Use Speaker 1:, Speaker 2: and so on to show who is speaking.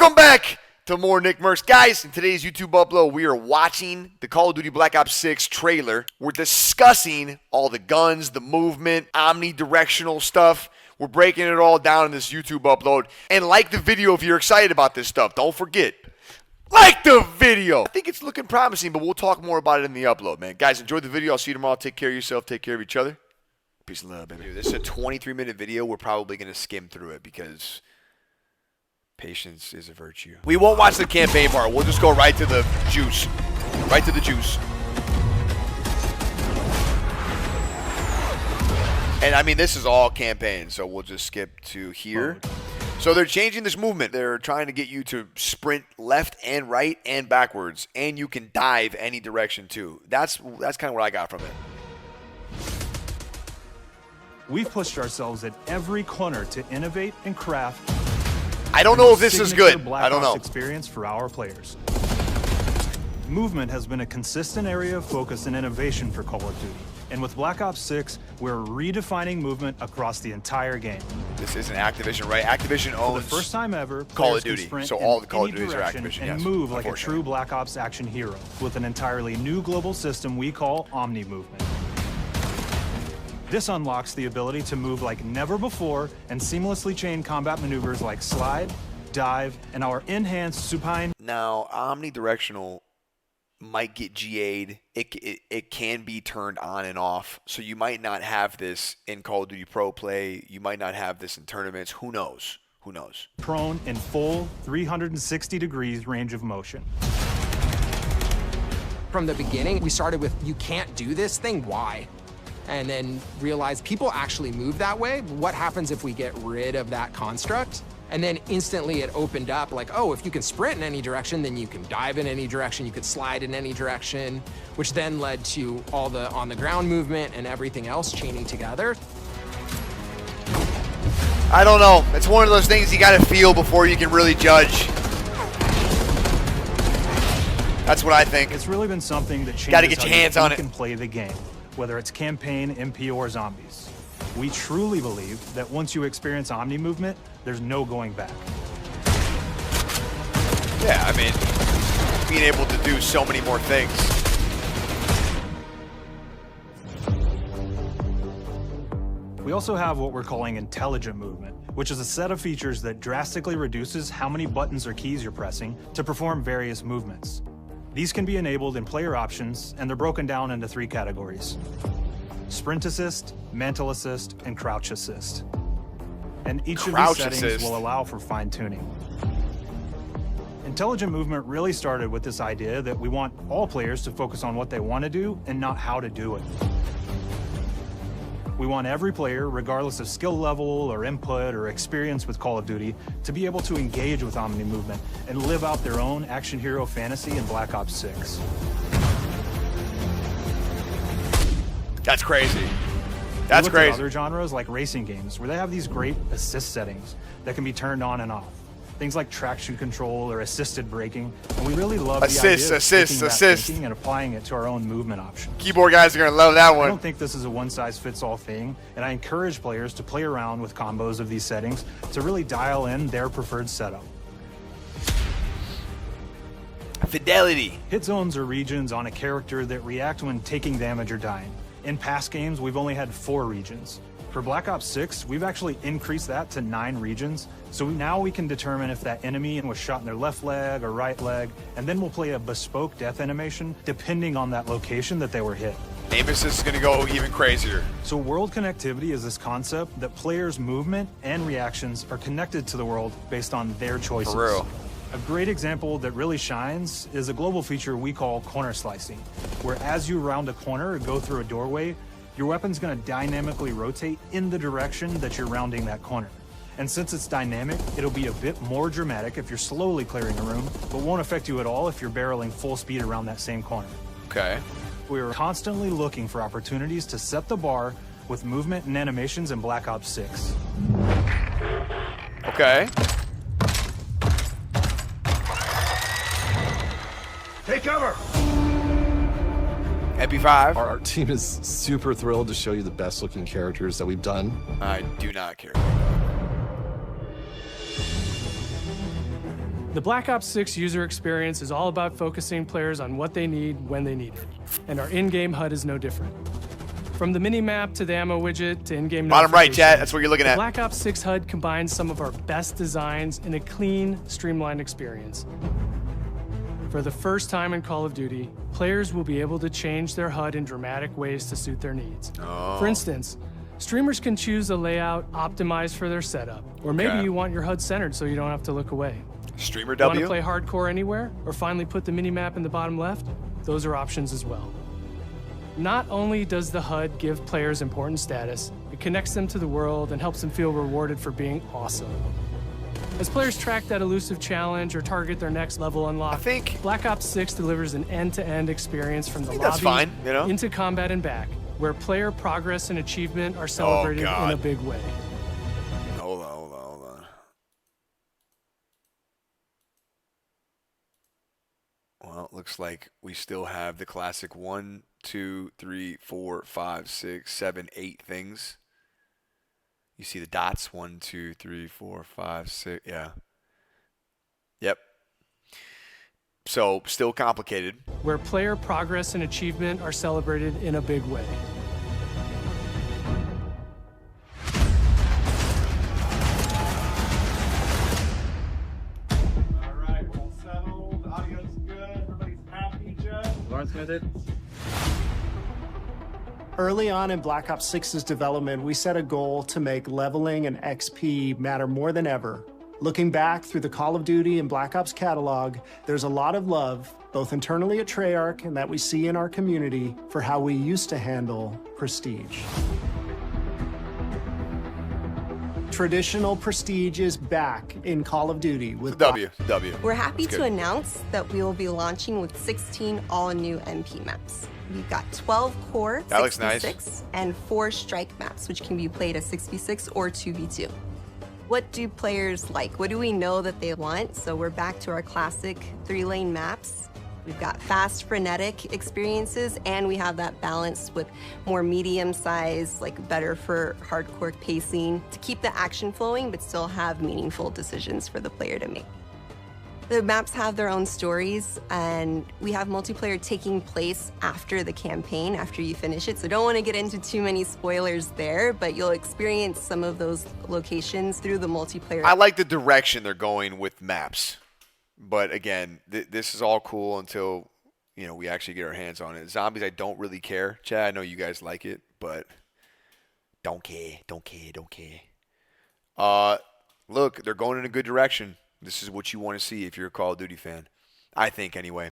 Speaker 1: Welcome back to more Nickmercs. Guys, in today's YouTube upload, we are watching the Call of Duty Black Ops 6 trailer. We're discussing all the guns, the movement, omnidirectional stuff. We're breaking it all down in this YouTube upload. And like the video if you're excited about this stuff. Don't forget, like the video. I think it's looking promising, but we'll talk more about it in the upload, man. Guys, enjoy the video. I'll see you tomorrow. Take care of yourself. Take care of each other. Peace and love, baby. Dude, this is a 23-minute video. We're probably going to skim through it because patience is a virtue. We won't watch the campaign part. We'll just go right to the juice. Right to the juice. And I mean, this is all campaign, so we'll just skip to here. So they're changing this movement. They're trying to get you to sprint left and right and backwards, and you can dive any direction too. That's kind of what I got from it.
Speaker 2: We've pushed ourselves at every corner to innovate and craft.
Speaker 1: I don't know if this is good.
Speaker 2: Black
Speaker 1: I don't know.
Speaker 2: Ops experience for our players. Movement has been a consistent area of focus and innovation for Call of Duty. And with Black Ops 6, we're redefining movement across the entire game.
Speaker 1: This isn't Activision, right? Activision owns
Speaker 2: for the first time ever,
Speaker 1: Call of Duty. So all the Call of Duties are Activision,
Speaker 2: and
Speaker 1: yes.
Speaker 2: move like a true Black Ops action hero with an entirely new global system we call Omni Movement. This unlocks the ability to move like never before and seamlessly chain combat maneuvers like slide, dive, and our enhanced supine.
Speaker 1: Now, omnidirectional might get GA'd. It can be turned on and off. So you might not have this in Call of Duty Pro play. You might not have this in tournaments. Who knows? Who knows?
Speaker 2: Prone in full 360 degrees range of motion.
Speaker 3: From the beginning, we started with, you can't do this thing, why? And then realized people actually move that way. What happens if we get rid of that construct? And then instantly it opened up like, oh, if you can sprint in any direction, then you can dive in any direction, you could slide in any direction, which then led to all the on-the-ground movement and everything else chaining together.
Speaker 1: I don't know. It's one of those things you got to feel before you can really judge. That's what I think.
Speaker 2: It's really been something that changes
Speaker 1: Gotta get your hands on it.
Speaker 2: You can play the game, whether it's campaign, MP, or zombies. We truly believe that once you experience Omni movement, there's no going back.
Speaker 1: Yeah, I mean, being able to do so many more things.
Speaker 2: We also have what we're calling intelligent movement, which is a set of features that drastically reduces how many buttons or keys you're pressing to perform various movements. These can be enabled in player options, and they're broken down into 3 categories: sprint assist, mantle assist, and crouch assist. And each of these settings will allow for fine-tuning. Intelligent movement really started with this idea that we want all players to focus on what they want to do and not how to do it. We want every player, regardless of skill level or input or experience with Call of Duty, to be able to engage with Omni movement and live out their own action hero fantasy in Black Ops 6.
Speaker 1: That's crazy. That's crazy.
Speaker 2: Other genres like racing games, where they have these great assist settings that can be turned on and off. Things like traction control or assisted braking, and we really love the idea of taking that thinking and applying it to our own movement options.
Speaker 1: Keyboard guys are gonna love that one.
Speaker 2: I don't think this is a one-size-fits-all thing, and I encourage players to play around with combos of these settings to really dial in their preferred setup.
Speaker 1: Fidelity.
Speaker 2: Hit zones are regions on a character that react when taking damage or dying. In past games, we've only had 4 regions. For Black Ops 6, we've actually increased that to 9 regions, so now we can determine if that enemy was shot in their left leg or right leg, and then we'll play a bespoke death animation depending on that location that they were hit.
Speaker 1: Nemesis is gonna go even crazier.
Speaker 2: So world connectivity is this concept that players' movement and reactions are connected to the world based on their choices.
Speaker 1: For real.
Speaker 2: A great example that really shines is a global feature we call corner slicing, where as you round a corner or go through a doorway, your weapon's going to dynamically rotate in the direction that you're rounding that corner. And since it's dynamic, it'll be a bit more dramatic if you're slowly clearing a room, but won't affect you at all if you're barreling full speed around that same corner.
Speaker 1: Okay.
Speaker 2: We're constantly looking for opportunities to set the bar with movement and animations in Black Ops 6.
Speaker 1: Okay.
Speaker 4: Take cover!
Speaker 1: MP5.
Speaker 4: Our team is super thrilled to show you the best looking characters that we've done.
Speaker 1: I do not care.
Speaker 5: The Black Ops 6 user experience is all about focusing players on what they need when they need it, and our in-game HUD is no different. From the mini-map to the ammo widget to in-game
Speaker 1: Bottom right,
Speaker 5: notifications,
Speaker 1: chat. That's what you're looking
Speaker 5: the
Speaker 1: at.
Speaker 5: Black Ops 6 HUD combines some of our best designs in a clean, streamlined experience. For the first time in Call of Duty, players will be able to change their HUD in dramatic ways to suit their needs. For instance, streamers can choose a layout optimized for their setup, or maybe
Speaker 1: Okay.
Speaker 5: you want your HUD centered so you don't have to look away.
Speaker 1: Streamer
Speaker 5: Want
Speaker 1: W.
Speaker 5: to play hardcore anywhere, or finally put the minimap in the bottom left? Those are options as well. Not only does the HUD give players important status, it connects them to the world and helps them feel rewarded for being awesome. As players track that elusive challenge or target their next level unlock,
Speaker 1: I think-
Speaker 5: Black Ops 6 delivers an end-to-end experience from the
Speaker 1: think that's
Speaker 5: lobby
Speaker 1: fine, you know?
Speaker 5: into combat and back, where player progress and achievement are celebrated in
Speaker 1: God.
Speaker 5: a big way.
Speaker 1: Hold on. Well, it looks like we still have the classic 1, 2, 3, 4, 5, 6, 7, 8 things. You see the dots? 1, 2, 3, 4, 5, 6. Yeah. Yep. So, still complicated.
Speaker 5: Where player progress and achievement are celebrated in a big way.
Speaker 6: All right, we're all settled. Audio's good. Everybody's happy, Jeff.
Speaker 7: Lawrence Smith.
Speaker 8: Early on in Black Ops 6's development, we set a goal to make leveling and XP matter more than ever. Looking back through the Call of Duty and Black Ops catalog, there's a lot of love, both internally at Treyarch and that we see in our community, for how we used to handle prestige. Traditional prestige is back in Call of Duty with
Speaker 1: W.
Speaker 9: We're happy
Speaker 1: That's
Speaker 9: to
Speaker 1: good.
Speaker 9: announce that we will be launching with 16 all-new MP maps. We've got 12 core
Speaker 1: That looks nice.
Speaker 9: 6v6 and 4 strike maps, which can be played as 6v6 or 2v2. What do players like? What do we know that they want? So we're back to our classic 3-lane maps. We've got fast, frenetic experiences, and we have that balance with more medium size, like better for hardcore pacing to keep the action flowing, but still have meaningful decisions for the player to make. The maps have their own stories, and we have multiplayer taking place after the campaign, after you finish it. So don't want to get into too many spoilers there, but you'll experience some of those locations through the multiplayer.
Speaker 1: I like the direction they're going with maps. But again, this is all cool until, we actually get our hands on it. Zombies, I don't really care. Chad, I know you guys like it, but don't care. Look, they're going in a good direction. This is what you want to see if you're a Call of Duty fan. I think, anyway.